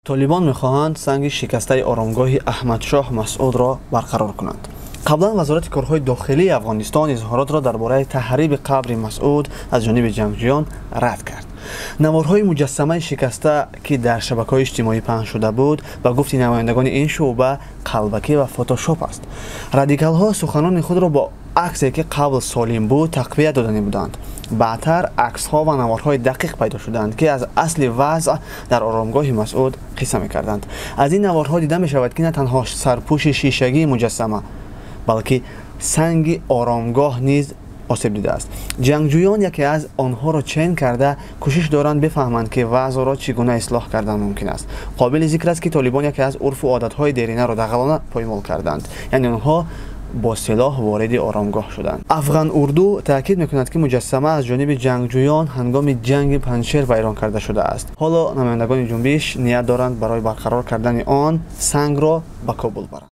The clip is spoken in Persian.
طالبان می‌خواهند سنگ شکسته آرامگاه احمدشاه مسعود را برقرار کنند. قبلا وزارت کارهای داخلی افغانستان اظهارات را درباره تخریب قبر مسعود از جانب جنگجویان رد کرد. نوارهای مجسمه شکسته که در شبکه‌های اجتماعی پخش شده بود و گفت نمایندگان این شعبه قلبکی و فتوشاپ است. رادیکال‌ها سخنان خود را با عکسی که قبل سالم بود تقویت دادنی بودند. بعدتر عکس‌ها و نوارهای دقیق پیدا شدند که از اصل وضع در آرامگاه مسعود قصه می‌کردند. از این نوارها دیده می‌شود که نه تنها سرپوش شیشگی مجسمه بلکه سنگ آرامگاه نیز آسیب دیده است. جنگجویان یکی از آنها را چین کرده کوشش دارند بفهمند که وضع را چگونه اصلاح کردن ممکن است. قابل ذکر است که طالبان یکی از عرف و عادت‌های دیرینه را دقیقاً پایمال کردند، یعنی آنها با سلاح وارد آرامگاه شدند. افغان اردو تاکید می‌کند که مجسمه از جانب جنگجویان هنگام جنگ پنجشیر ویران کرده شده است. حالا نمایندگان جنبش نیت دارند برای برقرار کردن آن سنگ را به کابل برند.